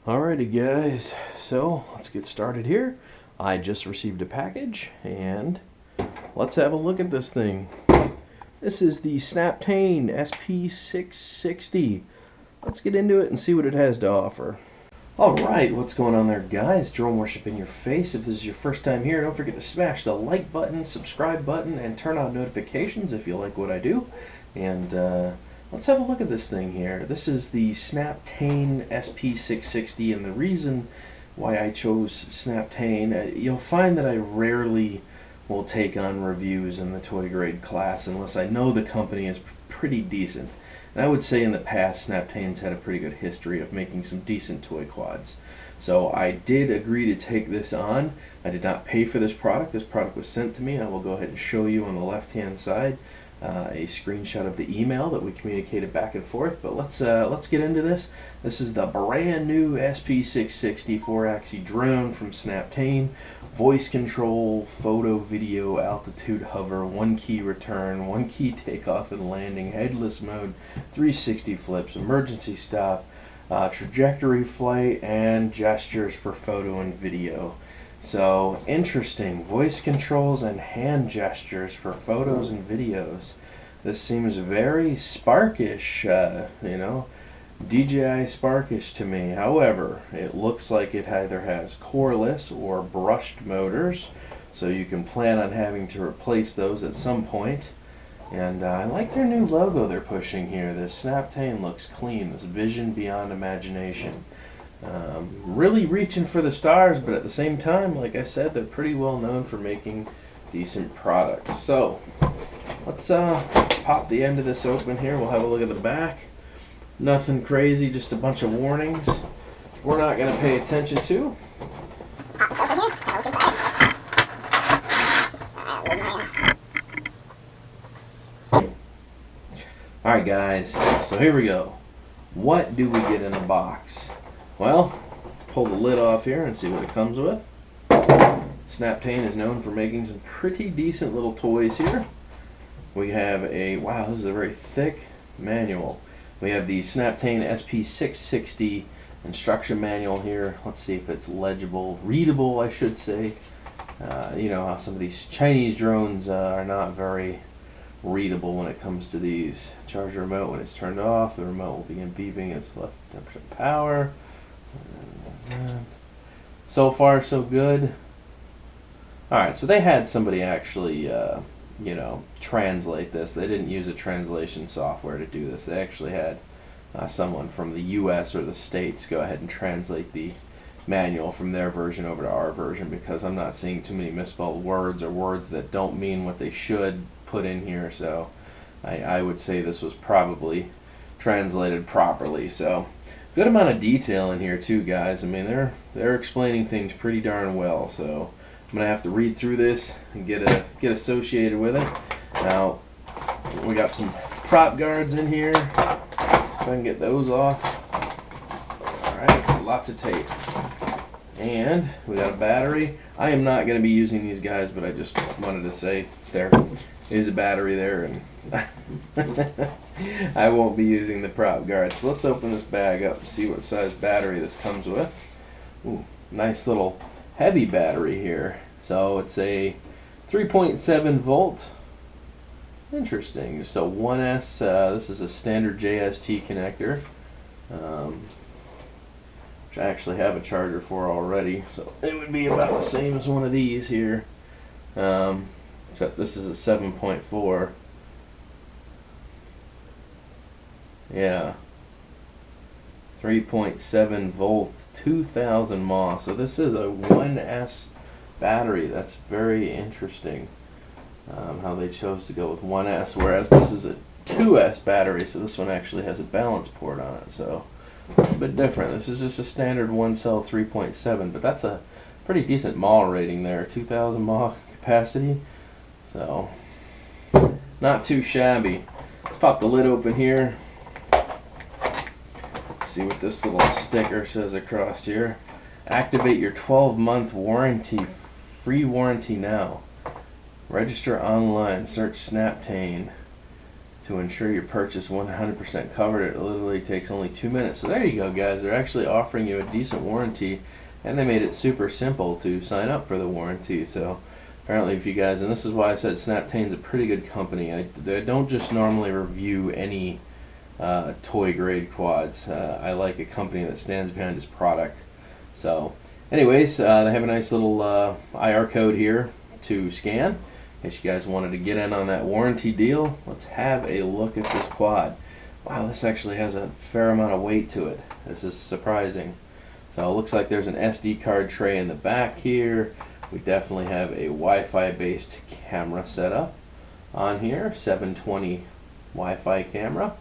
Alrighty guys, so let's get started here. I just received a package and let's have a look at this thing. This is the Snaptain SP660. Let's get into it and see what it has to offer. Alright, what's going on there guys? Drone worship in your face. If this is your first time here, don't forget to smash the like button, subscribe button, and turn on notifications if you like what I do. And let's have a look at this thing here. This is the Snaptain SP660, and the reason why I chose Snaptain, you'll find that I rarely will take on reviews in the toy grade class unless I know the company is pretty decent. And I would say in the past, Snaptain's had a pretty good history of making some decent toy quads. So I did agree to take this on. I did not pay for this product. This product was sent to me. I will go ahead and show you on the left-hand side a screenshot of the email that we communicated back and forth. But let's get into this. This is the brand new SP660 4-axis drone from Snaptain. Voice control, photo, video, altitude hover, 1-key return, 1-key takeoff and landing, headless mode, 360 flips, emergency stop, trajectory flight, and gestures for photo and video. So interesting, voice controls and hand gestures for photos and videos. This seems very Sparkish, DJI Sparkish to me. However, it looks like it either has coreless or brushed motors, so you can plan on having to replace those at some point. And I like their new logo they're pushing here. This Snaptain looks clean, this vision beyond imagination. Really reaching for the stars, but at the same time, like I said, they're pretty well known for making decent products. So let's pop the end of this open here. We'll have a look at the back. Nothing crazy, just a bunch of warnings we're not going to pay attention to. Alright guys, so here we go. What do we get in the box? Well, let's pull the lid off here and see what it comes with. Snaptain is known for making some pretty decent little toys here. We have a, wow, this is a very thick manual. We have the Snaptain SP660 instruction manual here. Let's see if it's legible, readable I should say. You know how some of these Chinese drones are not very readable when it comes to these. Charge the remote when it's turned off. The remote will begin beeping as less temperature power. So far so good. Alright, so they had somebody actually translate this. They didn't use a translation software to do this. They actually had someone from the US or the States go ahead and translate the manual from their version over to our version, because I'm not seeing too many misspelled words or words that don't mean what they should put in here. So I would say this was probably translated properly. So good amount of detail in here too, guys. I mean, they're explaining things pretty darn well. So I'm gonna have to read through this and get associated with it. Now we got some prop guards in here. If I can get those off. Alright, lots of tape. And we got a battery. I am not going to be using these guys, but I just wanted to say there is a battery there, and I won't be using the prop guard. So let's open this bag up and see what size battery this comes with. Ooh, nice little heavy battery here. So it's a 3.7 volt. Interesting. Just a 1S. This is a standard JST connector. Which I actually have a charger for already, so it would be about the same as one of these here, except this is a 7.4. Yeah, 3.7 volts, 2000 mAh. So this is a 1S battery. That's very interesting how they chose to go with 1S, whereas this is a 2S battery, so this one actually has a balance port on it. So a bit different. This is just a standard 1-cell 3.7, but that's a pretty decent mAh rating there. 2000 mAh capacity, so not too shabby. Let's pop the lid open here. Let's see what this little sticker says across here. Activate your 12-month warranty, free warranty now. Register online, search Snaptain. to ensure your purchase 100% covered. It literally takes only 2 minutes. So there you go, guys. They're actually offering you a decent warranty, and they made it super simple to sign up for the warranty. So apparently, if you guys, and this is why I said Snaptain's a pretty good company. I don't just normally review any toy grade quads. I like a company that stands behind its product. So anyways, they have a nice little IR code here to scan. In case you guys wanted to get in on that warranty deal, let's have a look at this quad. Wow, this actually has a fair amount of weight to it. This is surprising. So it looks like there's an SD card tray in the back here. We definitely have a Wi-Fi based camera setup on here, 720 Wi-Fi camera.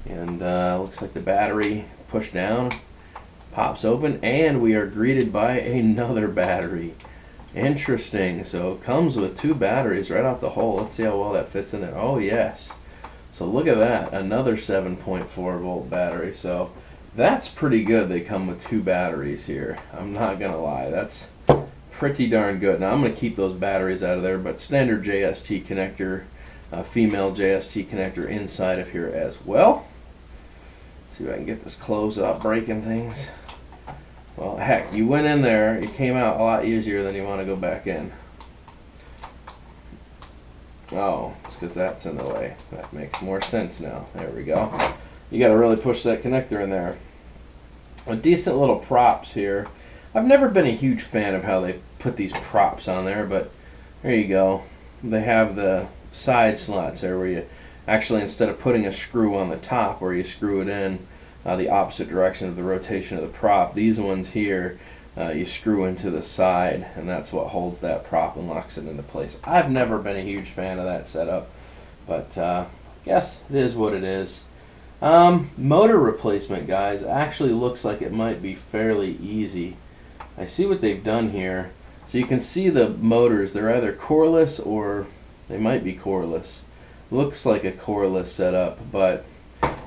And looks like the battery pushed down, pops open, and we are greeted by another battery. Interesting. So it comes with 2 batteries right out the hole. Let's see how well that fits in there. Oh yes. So look at that, another 7.4 volt battery. So that's pretty good. They come with 2 batteries here. I'm not gonna lie, that's pretty darn good. Now I'm gonna keep those batteries out of there, but standard JST connector, female JST connector inside of here as well. Let's see if I can get this closed without breaking things. Well, heck, you went in there, it came out a lot easier than you want to go back in. Oh, it's because that's in the way. That makes more sense now. There we go. You got to really push that connector in there. A decent little props here. I've never been a huge fan of how they put these props on there, but there you go. They have the side slots there where you actually, instead of putting a screw on the top where you screw it in the opposite direction of the rotation of the prop, these ones here you screw into the side, and that's what holds that prop and locks it into place. I've never been a huge fan of that setup, but guess it is what it is. Motor replacement, guys, actually looks like it might be fairly easy. I see what they've done here. So you can see the motors, they're either coreless or they might be coreless. Looks like a coreless setup, but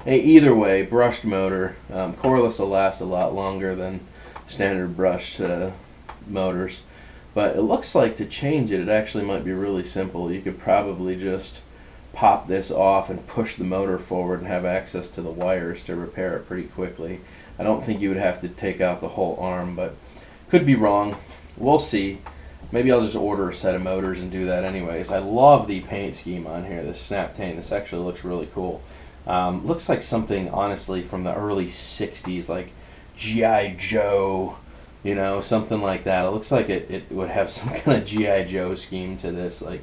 hey, either way, brushed motor. Coreless will last a lot longer than standard brushed motors. But it looks like to change it, it actually might be really simple. You could probably just pop this off and push the motor forward and have access to the wires to repair it pretty quickly. I don't think you would have to take out the whole arm, but could be wrong. We'll see. Maybe I'll just order a set of motors and do that anyways. I love the paint scheme on here, this Snaptain. This actually looks really cool. Looks like something, honestly, from the early 60s, like G.I. Joe, you know, something like that. It looks like it would have some kind of G.I. Joe scheme to this. Like,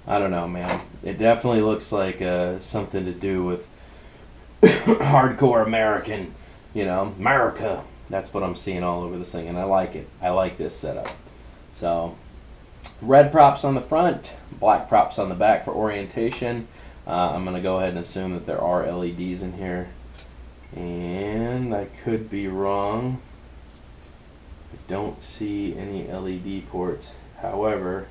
I don't know, man. It definitely looks like something to do with hardcore American, you know, America. That's what I'm seeing all over this thing, and I like it. I like this setup. So, red props on the front, black props on the back for orientation. I'm going to go ahead and assume that there are LEDs in here. And I could be wrong. I don't see any LED ports. However,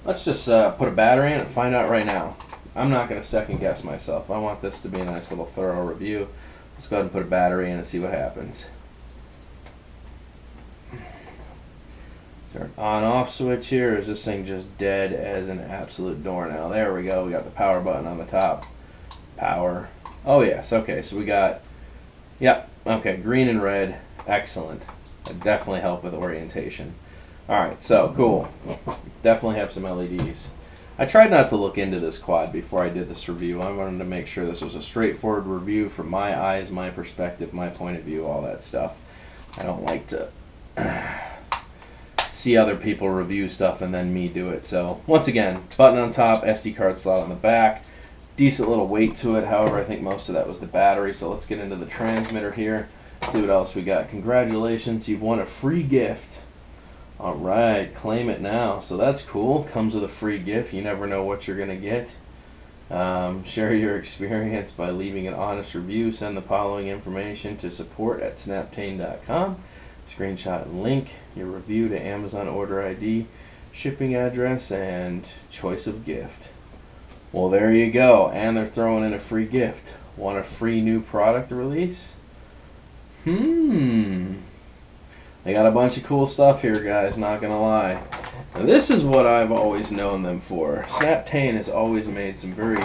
let's just put a battery in and find out right now. I'm not going to second guess myself. I want this to be a nice little thorough review. Let's go ahead and put a battery in and see what happens. Is there an on-off switch here, or is this thing just dead as an absolute doornail? There we go. We got the power button on the top. Power. Oh, yes. Okay, so we got, yep, okay, green and red. Excellent. That definitely help with orientation. All right, so cool. Definitely have some LEDs. I tried not to look into this quad before I did this review. I wanted to make sure this was a straightforward review from my eyes, my perspective, my point of view, all that stuff. I don't like to see other people review stuff and then me do it. So once again, button on top, SD card slot on the back, decent little weight to it. However, I think most of that was the battery. So let's get into the transmitter here, see what else we got. Congratulations, you've won a free gift. All right, claim it now. So that's cool. Comes with a free gift. You never know what you're gonna get. Share your experience by leaving an honest review. Send the following information to support@snaptain.com. Screenshot and link your review to Amazon order ID, shipping address, and choice of gift. Well, there you go. And they're throwing in a free gift. Want a free new product release? They got a bunch of cool stuff here, guys, not gonna lie. Now, this is what I've always known them for. Snaptain has always made some very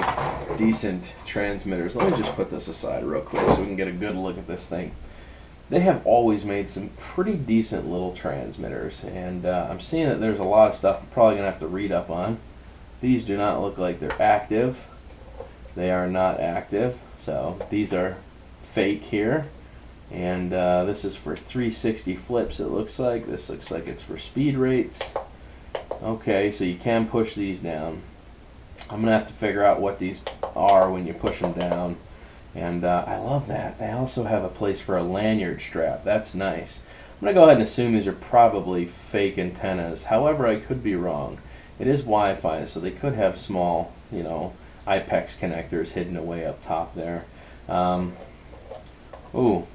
decent transmitters. Let me just put this aside real quick so we can get a good look at this thing. They have always made some pretty decent little transmitters, and I'm seeing that there's a lot of stuff I'm probably gonna have to read up on. These do not look like they're active. They are not active, so these are fake here. And this is for 360 flips, it looks like. This looks like it's for speed rates. Okay, so you can push these down. I'm going to have to figure out what these are when you push them down. And I love that. They also have a place for a lanyard strap. That's nice. I'm going to go ahead and assume these are probably fake antennas. However, I could be wrong. It is Wi-Fi, so they could have small, you know, IPEX connectors hidden away up top there. Ooh.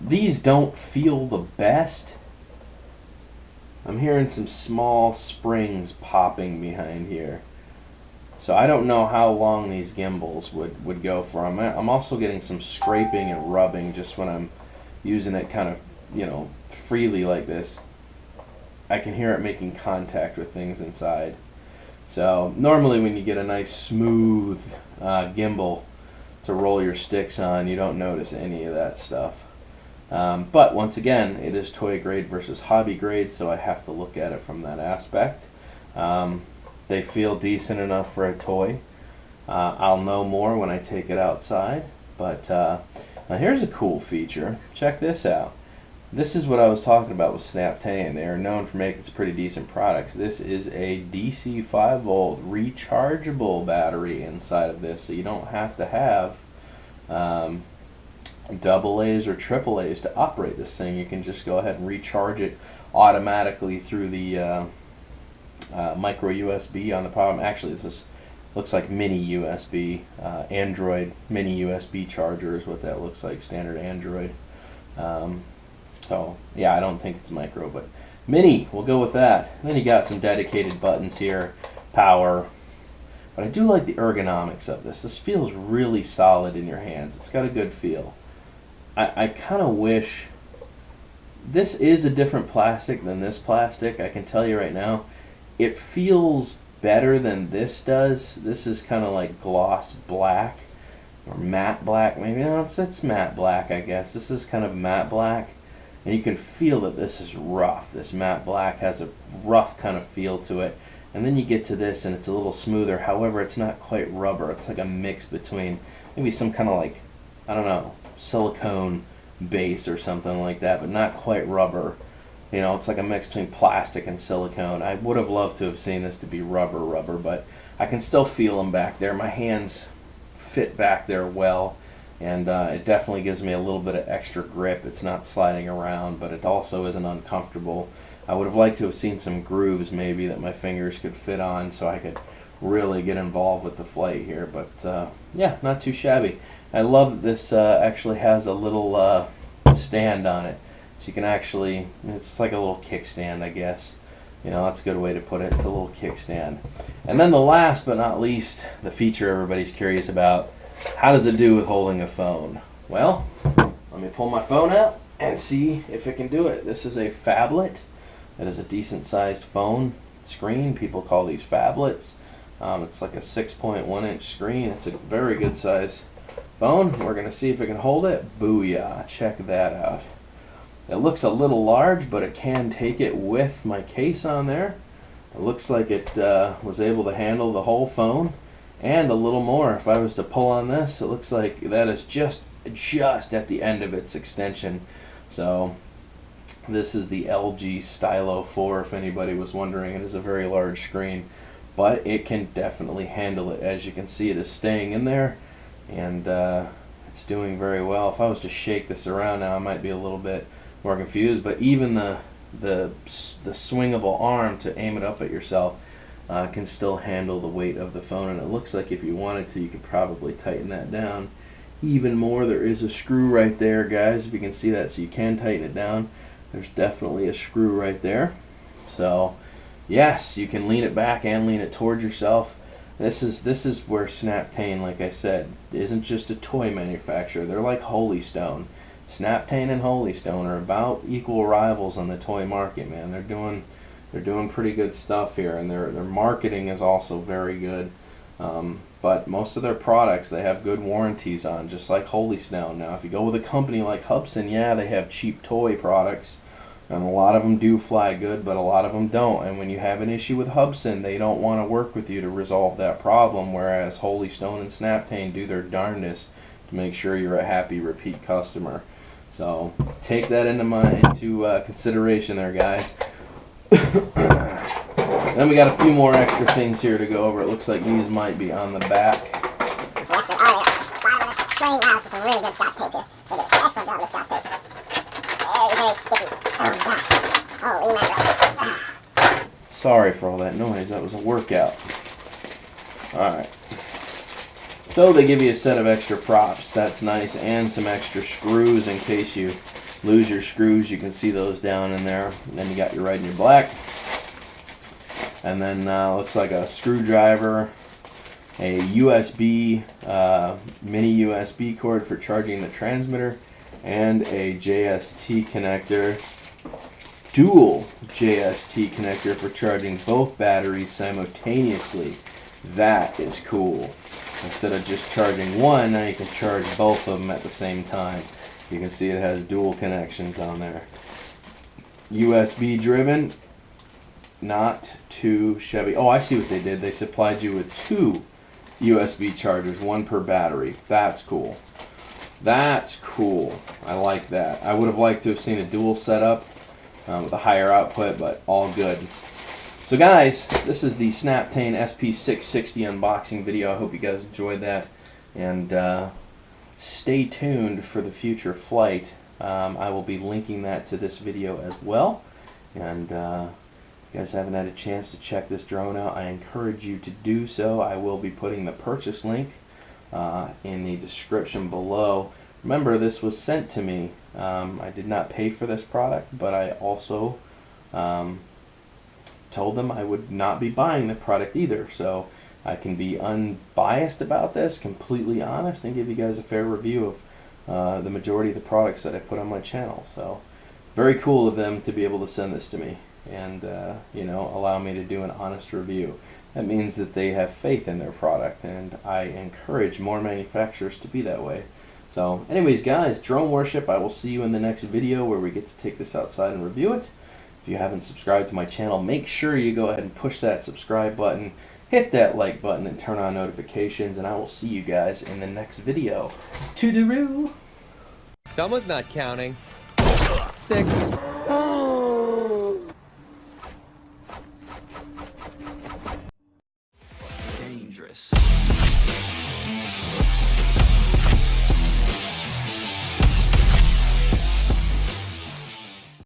These don't feel the best. I'm hearing some small springs popping behind here. So I don't know how long these gimbals would go for. I'm also getting some scraping and rubbing just when I'm using it kind of, you know, freely like this. I can hear it making contact with things inside. So normally when you get a nice smooth gimbal to roll your sticks on, you don't notice any of that stuff. But once again, it is toy grade versus hobby grade, so I have to look at it from that aspect. They feel decent enough for a toy. I'll know more when I take it outside. But now here's a cool feature. Check this out. This is what I was talking about with Snaptain. They are known for making some pretty decent products. This is a DC 5-volt rechargeable battery inside of this, so you don't have to have double A's or triple A's to operate this thing. You can just go ahead and recharge it automatically through the micro USB on the bottom. Actually, this looks like mini USB, Android mini USB charger is what that looks like, standard Android. So yeah, I don't think it's micro, but mini, we'll go with that. And then you got some dedicated buttons here, power. But I do like the ergonomics of this. This feels really solid in your hands. It's got a good feel. I kind of wish, this is a different plastic than this plastic, I can tell you right now. It feels better than this does. This is kind of like gloss black, or matte black, maybe. No, it's matte black, I guess. This is kind of matte black, and you can feel that this is rough. This matte black has a rough kind of feel to it. And then you get to this and it's a little smoother. However, it's not quite rubber. It's like a mix between maybe some kind of like, I don't know, silicone base or something like that, but not quite rubber. You know, it's like a mix between plastic and silicone. I would have loved to have seen this to be rubber, but I can still feel them back there. My hands fit back there well, and it definitely gives me a little bit of extra grip. It's not sliding around, but it also isn't uncomfortable. I would have liked to have seen some grooves maybe that my fingers could fit on so I could really get involved with the flight here, but yeah, not too shabby. I love that this actually has a little stand on it, so you can actually, it's like a little kickstand, I guess. You know, that's a good way to put it. It's a little kickstand. And then the last but not least, the feature everybody's curious about, how does it do with holding a phone? Well, let me pull my phone out and see if it can do it. This is a phablet. It is a decent sized phone screen. People call these phablets. It's like a 6.1 inch screen. It's a very good size phone. We're going to see if it can hold it. Booyah. Check that out. It looks a little large, but it can take it with my case on there. It looks like it was able to handle the whole phone and a little more. If I was to pull on this, it looks like that is just at the end of its extension. So this is the LG Stylo 4, if anybody was wondering. It is a very large screen, but it can definitely handle it. As you can see, it is staying in there, and it's doing very well. If I was to shake this around now, I might be a little bit more confused, but even the swingable arm to aim it up at yourself can still handle the weight of the phone, and it looks like if you wanted to, you could probably tighten that down even more. There is a screw right there, guys, if you can see that, so you can tighten it down. There's definitely a screw right there. So yes, you can lean it back and lean it towards yourself. This is where Snaptain, like I said, isn't just a toy manufacturer. They're like Holy Stone. Snaptain and Holy Stone are about equal rivals on the toy market, man. They're doing pretty good stuff here, and their marketing is also very good. But most of their products they have good warranties on, just like Holy Stone. Now, if you go with a company like Hubsan, yeah, they have cheap toy products, and a lot of them do fly good, but a lot of them don't. And when you have an issue with Hubsan, they don't want to work with you to resolve that problem, whereas Holy Stone and Snaptain do their darndest to make sure you're a happy repeat customer. So take that into consideration there, guys. Then we got a few more extra things here to go over. It looks like these might be on the back. Yes, they are. Bottom of this tray now. This is some really good Scotch tape here. They did an excellent job with Scotch tape. Very, very sticky. Oh gosh. Holy mackerel. Sorry for all that noise. That was a workout. Alright. So they give you a set of extra props. That's nice. And some extra screws in case you lose your screws. You can see those down in there. And then you got your red and your black. And then looks like a screwdriver, a USB, mini USB cord for charging the transmitter, and a JST connector, dual JST connector for charging both batteries simultaneously. That is cool. Instead of just charging one, now you can charge both of them at the same time. You can see it has dual connections on there. USB driven. Not too shabby. Oh, I see what they did. They supplied you with 2 USB chargers, 1 per battery. That's cool. That's cool. I like that. I would have liked to have seen a dual setup with a higher output, but all good. So guys, this is the Snaptain SP660 unboxing video. I hope you guys enjoyed that. And stay tuned for the future flight. I will be linking that to this video as well. And if you guys haven't had a chance to check this drone out, I encourage you to do so. I will be putting the purchase link in the description below. Remember, this was sent to me. I did not pay for this product, but I also told them I would not be buying the product either. So I can be unbiased about this, completely honest, and give you guys a fair review of the majority of the products that I put on my channel. So very cool of them to be able to send this to me and you know, allow me to do an honest review. That means that they have faith in their product, and I encourage more manufacturers to be that way. So anyways guys, drone worship, I will see you in the next video where we get to take this outside and review it. If you haven't subscribed to my channel, make sure you go ahead and push that subscribe button, hit that like button, and turn on notifications, and I will see you guys in the next video. Toodaloo! Someone's not counting. 6. Dangerous.